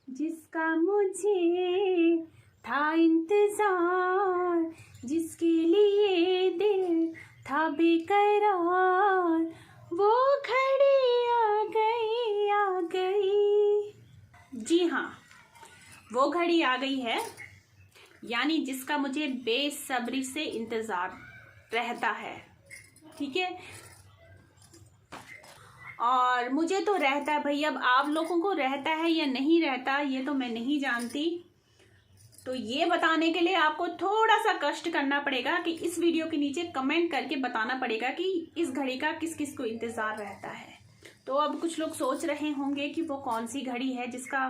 जिसका मुझे था इंतजार, जिसके लिए दिल था बेकरार, वो घड़ी आ गई, आ गई। जी हाँ, वो घड़ी आ गई है, यानी जिसका मुझे बेसब्री से इंतजार रहता है। ठीक है, और मुझे तो रहता है भाई। अब आप लोगों को रहता है या नहीं रहता ये तो मैं नहीं जानती, तो ये बताने के लिए आपको थोड़ा सा कष्ट करना पड़ेगा कि इस वीडियो के नीचे कमेंट करके बताना पड़ेगा कि इस घड़ी का किस किस को इंतजार रहता है। तो अब कुछ लोग सोच रहे होंगे कि वो कौन सी घड़ी है जिसका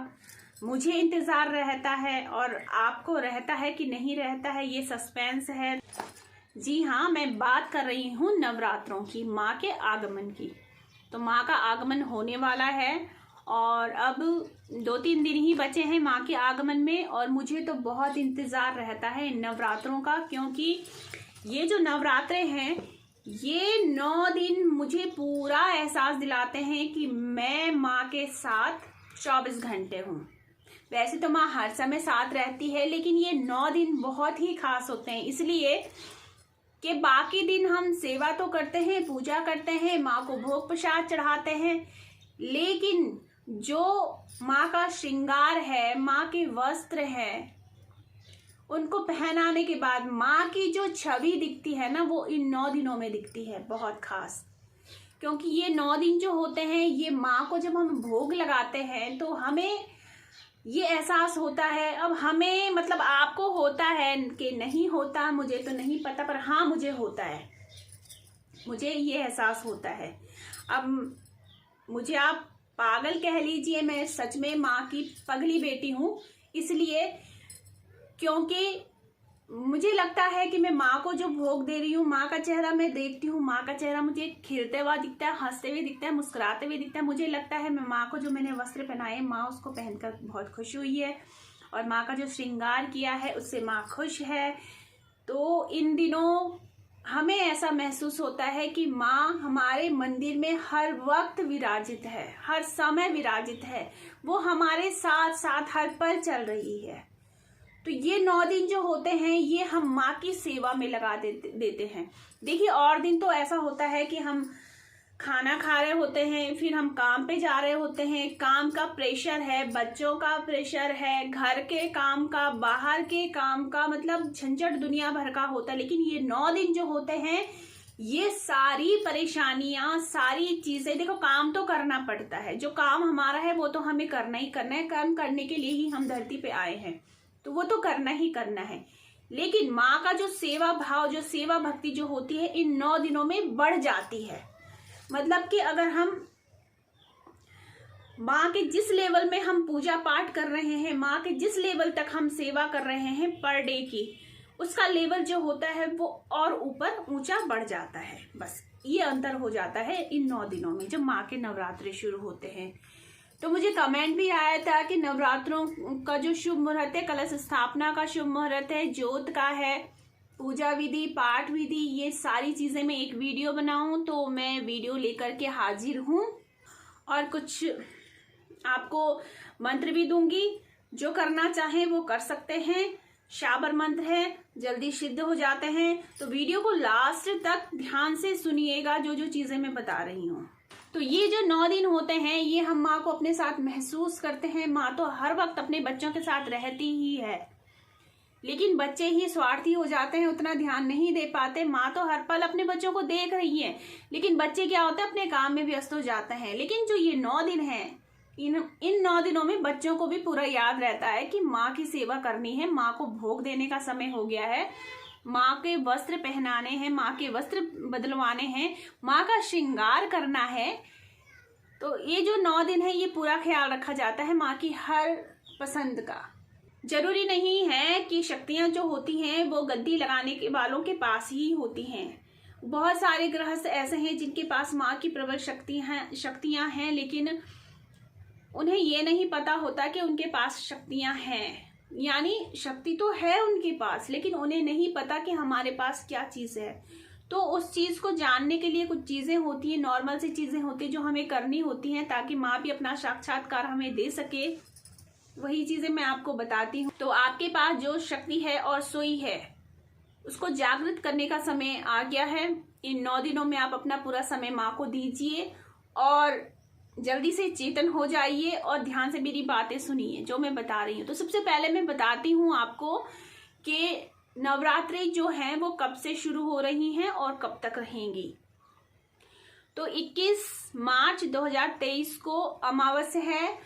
मुझे इंतजार रहता है और आपको रहता है कि नहीं रहता है, ये सस्पेंस है। जी हाँ, मैं बात कर रही हूँ नवरात्रों की, माँ के आगमन की। तो माँ का आगमन होने वाला है और अब 2-3 दिन ही बचे हैं माँ के आगमन में, और मुझे तो बहुत इंतज़ार रहता है नवरात्रों का, क्योंकि ये जो नवरात्रे हैं ये 9 दिन मुझे पूरा एहसास दिलाते हैं कि मैं माँ के साथ 24 घंटे हूँ। वैसे तो माँ हर समय साथ रहती है, लेकिन ये 9 दिन बहुत ही खास होते हैं, इसलिए कि बाकी दिन हम सेवा तो करते हैं, पूजा करते हैं, माँ को भोग प्रसाद चढ़ाते हैं, लेकिन जो माँ का श्रृंगार है, माँ के वस्त्र है, उनको पहनाने के बाद माँ की जो छवि दिखती है ना, वो इन 9 दिनों में दिखती है बहुत खास। क्योंकि ये 9 दिन जो होते हैं, ये माँ को जब हम भोग लगाते हैं तो हमें ये एहसास होता है। अब हमें मतलब आपको होता है कि नहीं होता, मुझे तो नहीं पता, पर हाँ मुझे होता है, मुझे ये एहसास होता है। अब मुझे आप पागल कह लीजिए, मैं सच में माँ की पगली बेटी हूँ, इसलिए क्योंकि मुझे लगता है कि मैं माँ को जो भोग दे रही हूँ, माँ का चेहरा मैं देखती हूँ, माँ का चेहरा मुझे खिलते हुआ दिखता है, हंसते हुए दिखता है, मुस्कुराते हुए दिखता है। मुझे लगता है मैं माँ को जो मैंने वस्त्र पहनाए, माँ उसको पहनकर बहुत खुश हुई है, और माँ का जो श्रृंगार किया है उससे माँ खुश है। तो इन दिनों हमें ऐसा महसूस होता है कि माँ हमारे मंदिर में हर वक्त विराजित है, हर समय विराजित है, वो हमारे साथ साथ हर पल चल रही है। तो ये 9 दिन जो होते हैं ये हम माँ की सेवा में लगा देते हैं। देखिए, और दिन तो ऐसा होता है कि हम खाना खा रहे होते हैं, फिर हम काम पे जा रहे होते हैं, काम का प्रेशर है, बच्चों का प्रेशर है, घर के काम का, बाहर के काम का, मतलब झंझट दुनिया भर का होता है। लेकिन ये 9 दिन जो होते हैं, ये सारी परेशानियां, सारी चीजें, देखो काम तो करना पड़ता है, जो काम हमारा है वो तो हमें करना ही करना है, कर्म करने के लिए ही हम धरती पे आए हैं, तो वो तो करना ही करना है। लेकिन माँ का जो सेवा भाव, जो सेवा भक्ति जो होती है, इन 9 दिनों में बढ़ जाती है। मतलब कि अगर हम माँ के जिस लेवल में हम पूजा पाठ कर रहे हैं, माँ के जिस लेवल तक हम सेवा कर रहे हैं पर डे की, उसका लेवल जो होता है वो और ऊपर ऊंचा बढ़ जाता है। बस ये अंतर हो जाता है इन 9 दिनों में जब माँ के नवरात्रे शुरू होते हैं। तो मुझे कमेंट भी आया था कि नवरात्रों का जो शुभ मुहूर्त है, कलश स्थापना का शुभ मुहूर्त है, ज्योत का है, पूजा विधि, पाठ विधि, ये सारी चीजें मैं एक वीडियो बनाऊं, तो मैं वीडियो लेकर के हाजिर हूं और कुछ आपको मंत्र भी दूंगी। जो करना चाहें वो कर सकते हैं, शाबर मंत्र है, जल्दी सिद्ध हो जाते हैं। तो वीडियो को लास्ट तक ध्यान से सुनिएगा, जो जो चीजें मैं बता रही हूँ। तो ये जो 9 दिन होते हैं, ये हम माँ को अपने साथ महसूस करते हैं। माँ तो हर वक्त अपने बच्चों के साथ रहती ही है, लेकिन बच्चे ही स्वार्थी हो जाते हैं, उतना ध्यान नहीं दे पाते। माँ तो हर पल अपने बच्चों को देख रही है, लेकिन बच्चे क्या होते हैं, अपने काम में व्यस्त हो जाते हैं। लेकिन जो ये 9 दिन है, इन 9 दिनों में बच्चों को भी पूरा याद रहता है कि माँ की सेवा करनी है, माँ को भोग देने का समय हो गया है, माँ के वस्त्र पहनाने हैं, माँ के वस्त्र बदलवाने हैं, माँ का श्रृंगार करना है। तो ये जो 9 दिन है, ये पूरा ख्याल रखा जाता है माँ की हर पसंद का। जरूरी नहीं है कि शक्तियाँ जो होती हैं वो गद्दी लगाने के वालों के पास ही होती हैं। बहुत सारे गृहस्थ ऐसे हैं जिनके पास माँ की प्रबल शक्तियाँ हैं, लेकिन उन्हें ये नहीं पता होता कि उनके पास शक्तियाँ हैं। यानी शक्ति तो है उनके पास, लेकिन उन्हें नहीं पता कि हमारे पास क्या चीज़ है। तो उस चीज को जानने के लिए कुछ चीजें होती हैं, नॉर्मल सी चीजें होती हैं जो हमें करनी होती हैं ताकि माँ भी अपना साक्षात्कार हमें दे सके। वही चीजें मैं आपको बताती हूँ। तो आपके पास जो शक्ति है और सोई है उसको जागृत करने का समय आ गया है। इन 9 दिनों में आप अपना पूरा समय माँ को दीजिए और जल्दी से चेतन हो जाइए और ध्यान से मेरी बातें सुनिए जो मैं बता रही हूँ। तो सबसे पहले मैं बताती हूँ आपको कि नवरात्रि जो हैं वो कब से शुरू हो रही हैं और कब तक रहेंगी। तो 21 मार्च 2023 को अमावस्या है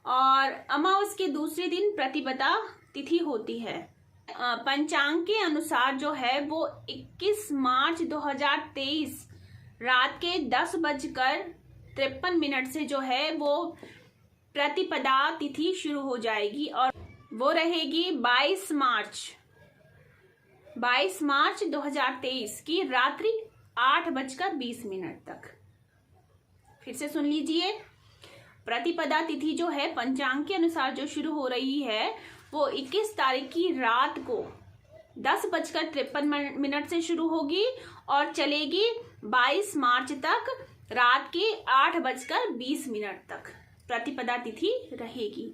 और अमावस्या के दूसरे दिन प्रतिपदा तिथि होती है। पंचांग के अनुसार जो है वो 21 मार्च 2023 रात के 10:53 से जो है वो प्रतिपदा तिथि शुरू हो जाएगी और वो रहेगी 22 मार्च 2023 की रात्रि 8:20 तक। फिर से सुन लीजिए, प्रतिपदा तिथि जो है पंचांग के अनुसार जो शुरू हो रही है वो 21 तारीख की रात को 10:53 से शुरू होगी और चलेगी 22 मार्च तक रात के 8:20 तक प्रतिपदा तिथि रहेगी।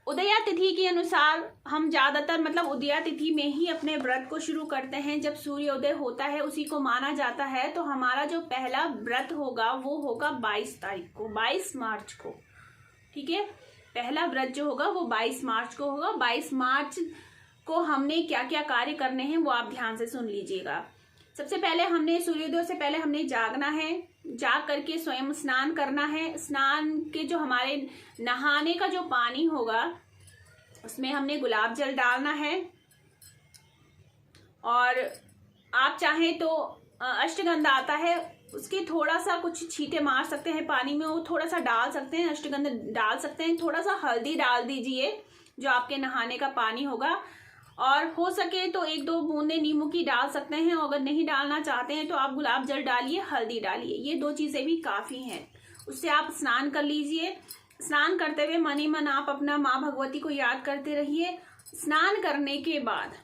उदया तिथि के अनुसार हम ज्यादातर उदया तिथि में ही अपने व्रत को शुरू करते हैं। जब सूर्योदय होता है उसी को माना जाता है। तो हमारा जो पहला व्रत होगा वो होगा 22 तारीख को, 22 मार्च को। ठीक है, पहला व्रत जो होगा वो 22 मार्च को होगा। 22 मार्च को हमने क्या क्या कार्य करने हैं वो आप ध्यान से सुन लीजिएगा। सबसे पहले हमने सूर्योदय से पहले हमने जागना है, जाग करके स्वयं स्नान करना है। स्नान के जो हमारे नहाने का जो पानी होगा उसमें हमने गुलाब जल डालना है और आप चाहें तो अष्टगंधा आता है उसके थोड़ा सा कुछ छींटे मार सकते हैं पानी में, वो थोड़ा सा डाल सकते हैं, अष्टगंधा डाल सकते हैं, थोड़ा सा हल्दी डाल दीजिए जो आपके नहाने का पानी होगा और हो सके तो 1-2 बूंदे नींबू की डाल सकते हैं। और अगर नहीं डालना चाहते हैं तो आप गुलाब जल डालिए, हल्दी डालिए, ये 2 चीजें भी काफी हैं। उससे आप स्नान कर लीजिए। स्नान करते हुए मन ही मन आप अपना माँ भगवती को याद करते रहिए। स्नान करने के बाद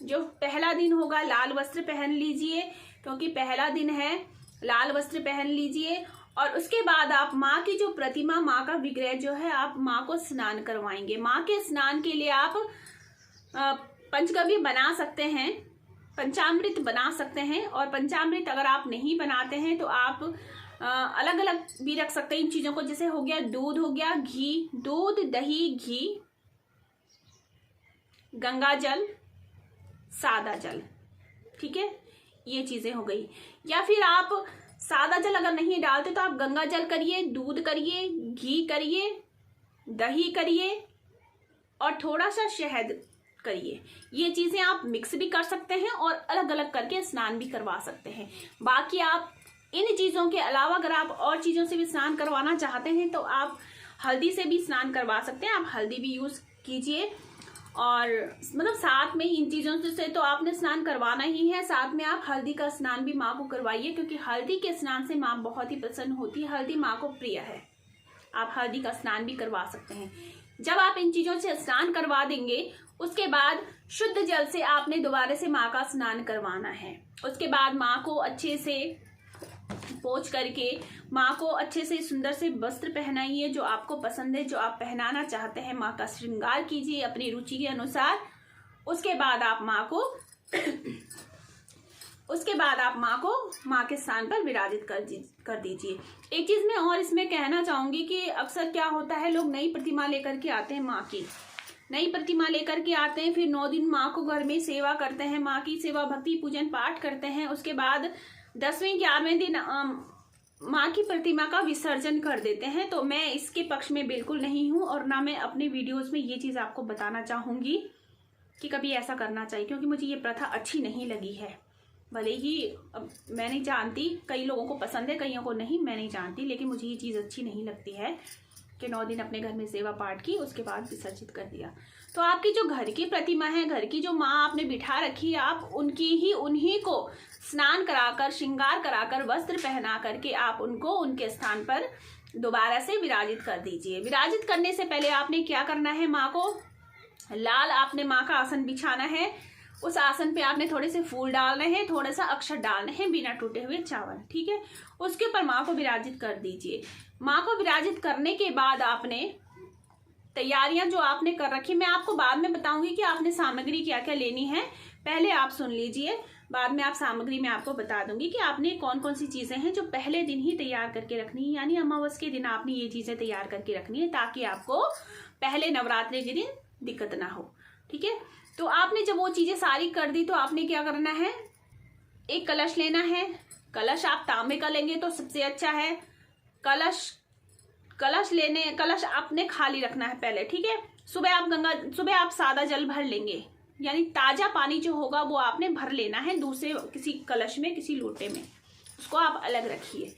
जो पहला दिन होगा लाल वस्त्र पहन लीजिए, क्योंकि पहला दिन है, लाल वस्त्र पहन लीजिए। और उसके बाद आप माँ की जो प्रतिमा, माँ का विग्रह जो है, आप माँ को स्नान करवाएंगे। माँ के स्नान के लिए आप पंचगव्य बना सकते हैं, पंचामृत बना सकते हैं। और पंचामृत अगर आप नहीं बनाते हैं तो आप अलग अलग भी रख सकते हैं इन चीजों को। जैसे हो गया दूध, हो गया घी, दूध, दही, घी, गंगा जल, सादा जल। ठीक है, ये चीजें हो गई। या फिर आप सादा जल अगर नहीं डालते तो आप गंगा जल करिए, दूध करिए, घी करिए, दही करिए और थोड़ा सा शहद करिए। ये चीजें आप मिक्स भी कर सकते हैं और अलग अलग करके स्नान भी करवा सकते हैं। बाकी आप इन चीजों के अलावा अगर आप और चीजों से भी स्नान करवाना चाहते हैं तो आप हल्दी से भी स्नान करवा सकते हैं। आप हल्दी भी यूज कीजिए और साथ में इन चीजों से तो आपने स्नान करवाना ही है, साथ में आप हल्दी का स्नान भी माँ को करवाइए, क्योंकि हल्दी के स्नान से माँ बहुत ही प्रसन्न होती है। हल्दी माँ को प्रिय है। आप हल्दी का स्नान भी करवा सकते हैं। जब आप इन चीजों से स्नान करवा देंगे उसके बाद शुद्ध जल से आपने दोबारा से माँ का स्नान करवाना है। उसके बाद माँ को अच्छे से पोंछ करके माँ को अच्छे से सुंदर से वस्त्र पहनाइए जो आपको पसंद है, जो आप पहनाना चाहते हैं। माँ का श्रृंगार कीजिए अपनी रुचि के अनुसार। उसके बाद आप माँ को माँ के स्थान पर विराजित कर दीजिए। एक चीज मैं और इसमें कहना चाहूंगी कि अक्सर क्या होता है, लोग नई प्रतिमा लेकर के आते हैं, माँ की नई प्रतिमा लेकर के आते हैं, फिर 9 दिन माँ को घर में सेवा करते हैं, माँ की सेवा भक्ति पूजन पाठ करते हैं। उसके बाद 10वें 11वें दिन माँ की प्रतिमा का विसर्जन कर देते हैं। तो मैं इसके पक्ष में बिल्कुल नहीं हूँ और ना मैं अपने वीडियोस में ये चीज़ आपको बताना चाहूँगी कि कभी ऐसा करना चाहिए, क्योंकि मुझे ये प्रथा अच्छी नहीं लगी है। भले ही मैं नहीं जानती, कई लोगों को पसंद है, कईयों को नहीं, मैं नहीं जानती, लेकिन मुझे ये चीज़ अच्छी नहीं लगती है कि 9 दिन अपने घर में सेवा पाठ की, उसके बाद विसर्जित कर दिया। तो आपकी जो घर की प्रतिमा है, घर की जो माँ आपने बिठा रखी है, आप उन्हीं को स्नान कराकर, श्रृंगार कराकर, वस्त्र पहना करके आप उनको उनके स्थान पर दोबारा से विराजित कर दीजिए। विराजित करने से पहले आपने क्या करना है, माँ को लाल आपने माँ का आसन बिछाना है। उस आसन पे आपने थोड़े से फूल डालने हैं, थोड़ा सा अक्षत डालने हैं, बिना टूटे हुए चावल, ठीक है। उसके ऊपर माँ को विराजित कर दीजिए। माँ को विराजित करने के बाद आपने तैयारियां जो आपने कर रखी, मैं आपको बाद में बताऊंगी कि आपने सामग्री क्या क्या लेनी है, पहले आप सुन लीजिए, बाद में आप सामग्री में आपको बता दूंगी कि आपने कौन कौन सी चीजें हैं जो पहले दिन ही तैयार करके रखनी है, यानी अमावस के दिन आपने ये चीजें तैयार करके रखनी है, ताकि आपको पहले नवरात्रि के दिन दिक्कत ना हो, ठीक है। तो आपने जब वो चीजें सारी कर दी तो आपने क्या करना है, एक कलश लेना है। कलश आप तांबे का लेंगे तो सबसे अच्छा है। कलश आपने खाली रखना है पहले, ठीक है। सुबह आप सादा जल भर लेंगे, यानी ताजा पानी जो होगा वो आपने भर लेना है दूसरे किसी कलश में, किसी लोटे में, उसको आप अलग रखिए।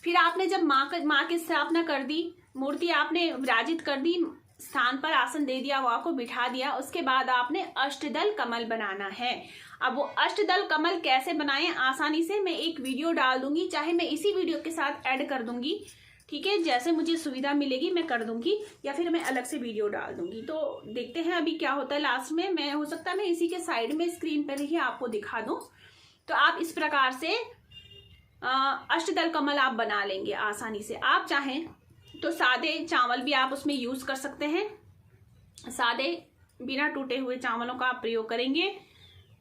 फिर आपने जब माँ की स्थापना कर दी, मूर्ति आपने विराजित कर दी, स्थान पर आसन दे दिया, वहाँ को बिठा दिया, उसके बाद आपने अष्टदल कमल बनाना है। अब वो अष्टदल कमल कैसे बनाएं आसानी से मैं एक वीडियो डाल दूंगी, चाहे मैं इसी वीडियो के साथ ऐड कर दूंगी, ठीक है। जैसे मुझे सुविधा मिलेगी मैं कर दूंगी, या फिर मैं अलग से वीडियो डाल दूंगी। तो देखते हैं अभी क्या होता है लास्ट में। मैं हो सकता है मैं इसी के साइड में स्क्रीन पर ही आपको दिखा दूं। तो आप इस प्रकार से अष्टदल कमल आप बना लेंगे आसानी से। आप चाहें तो सादे चावल भी आप उसमें यूज कर सकते हैं, सादे बिना टूटे हुए चावलों का आप प्रयोग करेंगे।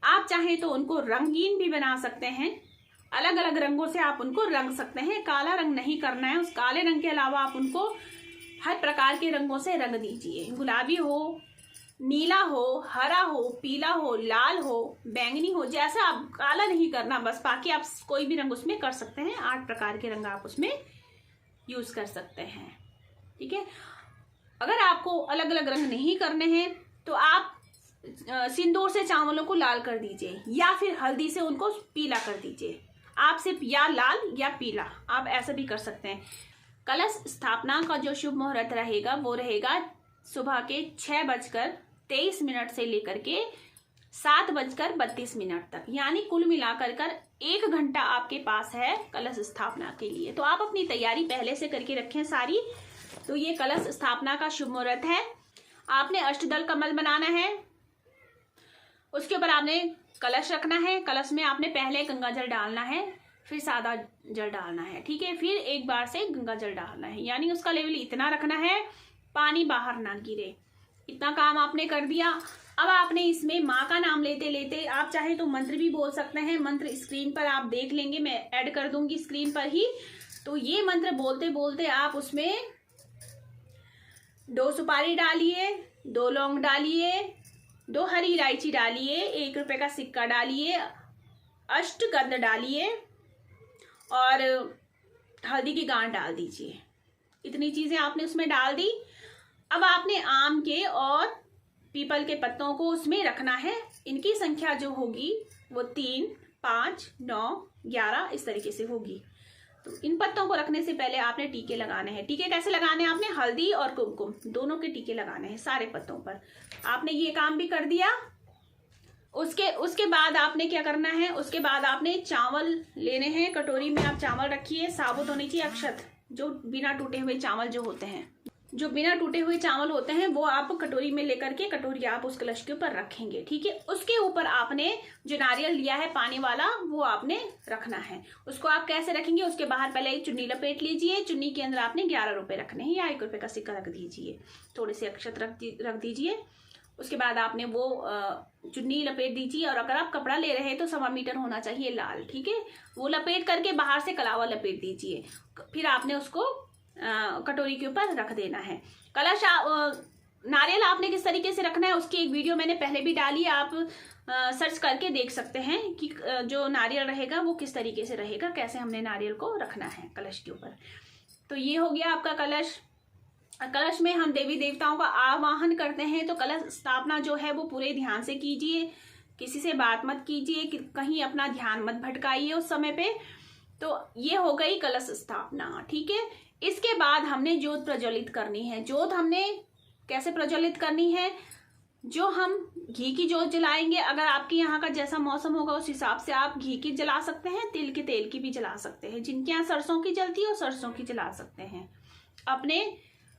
आप चाहें तो उनको रंगीन भी बना सकते हैं, अलग अलग रंगों से आप उनको रंग सकते हैं। काला रंग नहीं करना है, उस काले रंग के अलावा आप उनको हर प्रकार के रंगों से रंग दीजिए। गुलाबी हो, नीला हो, हरा हो, पीला हो, लाल हो, बैंगनी हो, जैसा आप, काला नहीं करना बस, बाकी आप कोई भी रंग उसमें कर सकते हैं। 8 प्रकार के रंग आप उसमें यूज कर सकते हैं, ठीक है। अगर आपको अलग अलग रंग नहीं करने हैं तो आप सिंदूर से चावलों को लाल कर दीजिए, या फिर हल्दी से उनको पीला कर दीजिए। आप सिर्फ या लाल या पीला, आप ऐसा भी कर सकते हैं। कलश स्थापना का जो शुभ मुहूर्त रहेगा वो रहेगा सुबह के 6:23 से लेकर के 7:32 तक, यानी कुल मिलाकर 1 घंटा आपके पास है कलश स्थापना के लिए। तो आप अपनी तैयारी पहले से करके रखें सारी। तो ये कलश स्थापना का शुभ मुहूर्त है। आपने अष्टदल कमल बनाना है, उसके ऊपर आपने कलश रखना है। कलश में आपने पहले गंगा जल डालना है, फिर सादा जल डालना है, ठीक है। फिर एक बार से गंगा जल डालना है, यानी उसका लेवल इतना रखना है पानी बाहर ना गिरे। इतना काम आपने कर दिया। अब आपने इसमें माँ का नाम लेते लेते आप चाहे तो मंत्र भी बोल सकते हैं। मंत्र स्क्रीन पर आप देख लेंगे, मैं ऐड कर दूंगी स्क्रीन पर ही। तो ये मंत्र बोलते बोलते आप उसमें 2 सुपारी डालिए, 2 लौंग डालिए, 2 हरी इलायची डालिए, 1 रुपए का सिक्का डालिए, अष्टगंध डालिए और हल्दी की गांठ डाल दीजिए। इतनी चीजें आपने उसमें डाल दी। अब आपने आम के और पीपल के पत्तों को उसमें रखना है। इनकी संख्या जो होगी वो 3, 5, 9, 11 इस तरीके से होगी। तो इन पत्तों को रखने से पहले आपने टीके लगाने हैं। टीके कैसे लगाने हैं? आपने हल्दी और कुमकुम दोनों के टीके लगाने हैं सारे पत्तों पर। आपने ये काम भी कर दिया। उसके बाद आपने क्या करना है, उसके बाद आपने चावल लेने हैं। कटोरी में आप चावल रखिए, साबुत होनी चाहिए अक्षत, जो बिना टूटे हुए चावल जो होते हैं, जो बिना टूटे हुए चावल होते हैं वो आप कटोरी में लेकर के कटोरी आप उस कलश के ऊपर रखेंगे, ठीक है। उसके ऊपर आपने जो नारियल लिया है पानी वाला वो आपने रखना है। उसको आप कैसे रखेंगे, उसके बाहर पहले एक चुन्नी लपेट लीजिए। चुन्नी के अंदर आपने 11 रुपए रखने हैं, या 1 रुपए का सिक्का रख दीजिए, थोड़े से अक्षत रख दीजिए। उसके बाद आपने वो चुन्नी लपेट दीजिए, और अगर आप कपड़ा ले रहे हैं तो 1.25 मीटर होना चाहिए लाल, ठीक है। वो लपेट करके बाहर से कलावा लपेट दीजिए। फिर आपने उसको कटोरी के ऊपर रख देना है। कलश नारियल आपने किस तरीके से रखना है उसकी एक वीडियो मैंने पहले भी डाली, आप सर्च करके देख सकते हैं कि जो नारियल रहेगा वो किस तरीके से रहेगा, कैसे हमने नारियल को रखना है कलश के ऊपर। तो ये हो गया आपका कलश। कलश में हम देवी देवताओं का आवाहन करते हैं। तो कलश स्थापना जो है वो पूरे ध्यान से कीजिए, किसी से बात मत कीजिए, कहीं अपना ध्यान मत भटकाइए उस समय पे। तो ये हो गई कलश स्थापना, ठीक है। इसके बाद हमने जोत प्रज्वलित करनी है। जोत हमने कैसे प्रज्वलित करनी है, जो हम घी की जोत जलाएंगे। अगर आपके यहाँ का जैसा मौसम होगा उस हिसाब से आप घी की जला सकते हैं, तिल के तेल की भी जला सकते हैं। जिनके यहाँ सरसों की जलती है वो सरसों की जला सकते हैं। अपने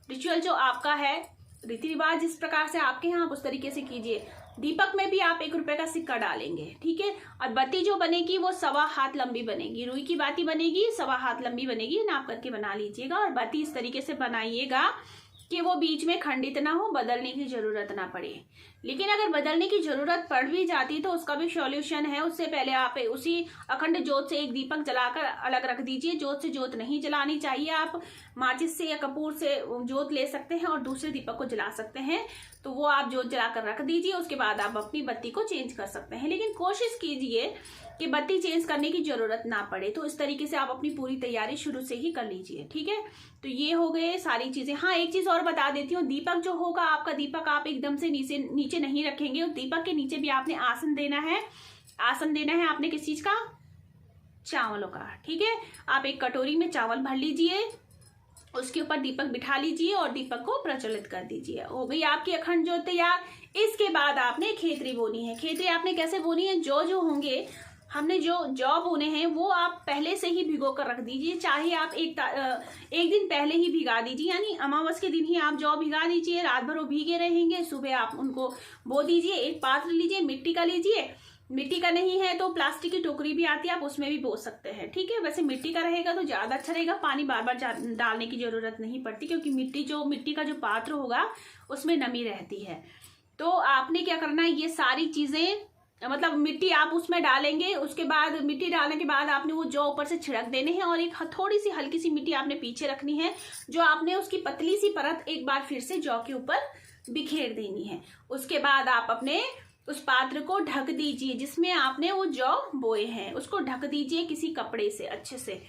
रिचुअल जो आपका है, रीति रिवाज जिस प्रकार से आपके यहाँ आप उस तरीके से कीजिए। दीपक में भी आप 1 रुपए का सिक्का डालेंगे, ठीक है। और बत्ती जो बनेगी वो 1.25 हाथ लंबी बनेगी, रुई की बाती बनेगी, 1.25 हाथ लंबी बनेगी, नाप करके बना लीजिएगा। और बत्ती इस तरीके से बनाइएगा कि वो बीच में खंडित ना हो, बदलने की जरूरत ना पड़े। लेकिन अगर बदलने की जरूरत पड़ भी जाती तो उसका भी सॉल्यूशन है। उससे पहले आप उसी अखंड जोत से एक दीपक जलाकर अलग रख दीजिए। जोत से जोत नहीं जलानी चाहिए, आप माचिस से या कपूर से जोत ले सकते हैं और दूसरे दीपक को जला सकते हैं। तो वो आप जोत जलाकर रख दीजिए, उसके बाद आप अपनी बत्ती को चेंज कर सकते हैं। लेकिन कोशिश कीजिए कि बत्ती चेंज करने की जरूरत ना पड़े। तो इस तरीके से आप अपनी पूरी तैयारी शुरू से ही कर लीजिए, ठीक है। तो ये हो गए सारी चीजें। हाँ, एक चीज और बता देती हूँ, दीपक जो होगा आपका, दीपक आप एकदम से नीचे नहीं रखेंगे। दीपक के नीचे भी आपने आसन देना है। आसन देना है आपने किस चीज का? चावलों का, ठीक है। आप एक कटोरी में चावल भर लीजिए, उसके ऊपर दीपक बिठा लीजिए और दीपक को प्रज्वलित कर दीजिए। हो गई आपकी अखंड ज्योत तैयार। इसके बाद आपने खेतरी बोनी है। खेतरी आपने कैसे बोनी है? जो होंगे, हमने जो जौ बोने हैं वो आप पहले से ही भिगो कर रख दीजिए। चाहे आप एक दिन पहले ही भिगा दीजिए, यानी अमावस के दिन ही आप जौ भिगा दीजिए। रात भर वो भीगे रहेंगे, सुबह आप उनको बो दीजिए। एक पात्र लीजिए, मिट्टी का लीजिए। मिट्टी का नहीं है तो प्लास्टिक की टोकरी भी आती है, आप उसमें भी बो सकते हैं, ठीक है। वैसे मिट्टी का रहेगा तो ज्यादा अच्छा रहेगा, पानी बार बार डालने की जरूरत नहीं पड़ती, क्योंकि मिट्टी का जो पात्र होगा उसमें नमी रहती है। तो आपने क्या करना है, ये सारी चीजें, मतलब मिट्टी आप उसमें डालेंगे, उसके बाद मिट्टी डालने के बाद आपने वो जौ ऊपर से छिड़क देने हैं और एक थोड़ी सी हल्की सी मिट्टी आपने पीछे रखनी है, जो आपने उसकी पतली सी परत एक बार फिर से जौ के ऊपर बिखेर देनी है। उसके बाद आप अपने उस पात्र को ढक दीजिए जिसमें आपने वो जौ बोए हैं, उसको ढक दीजिए किसी कपड़े से। अच्छे से,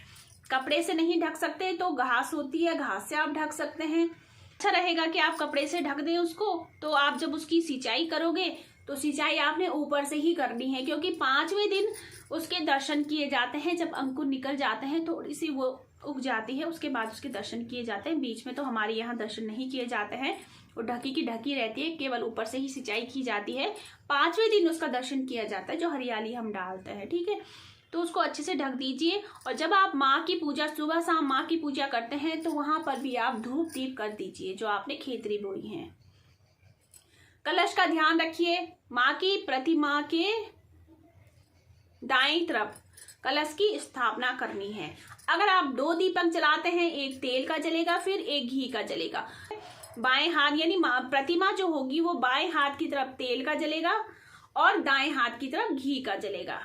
कपड़े से नहीं ढक सकते तो घास होती है, घास से आप ढक सकते हैं। अच्छा रहेगा कि आप कपड़े से ढक दें उसको। तो आप जब उसकी सिंचाई करोगे तो सिंचाई आपने ऊपर से ही करनी है, क्योंकि 5वें दिन उसके दर्शन किए जाते हैं। जब अंकुर निकल जाते हैं, थोड़ी सी वो उग जाती है, उसके बाद उसके दर्शन किए जाते हैं। बीच में तो हमारे यहाँ दर्शन नहीं किए जाते हैं, वो ढकी की ढकी रहती है, केवल ऊपर से ही सिंचाई की जाती है। 5वें दिन उसका दर्शन किया जाता है, जो हरियाली हम डालते हैं, ठीक है। तो उसको अच्छे से ढक दीजिए। और जब आप माँ की पूजा, सुबह शाम माँ की पूजा करते हैं, तो वहां पर भी आप धूप दीप कर दीजिए जो आपने खेतरी बोई है। कलश का ध्यान रखिए, माँ की प्रतिमा के दाईं तरफ कलश की स्थापना करनी है। अगर आप 2 दीपक जलाते हैं, एक तेल का जलेगा, फिर एक घी का जलेगा। बाएं हाथ, यानी प्रतिमा जो होगी वो बाएं हाथ की तरफ तेल का जलेगा और दाएं हाथ की तरफ घी का जलेगा।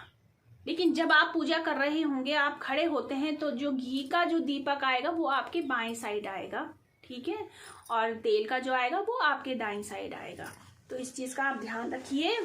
लेकिन जब आप पूजा कर रहे होंगे, आप खड़े होते हैं, तो जो घी का जो दीपक आएगा वो आपके बाएं साइड आएगा, ठीक है। और तेल का जो आएगा वो आपके दाईं साइड आएगा। तो इस चीज का आप ध्यान रखिए।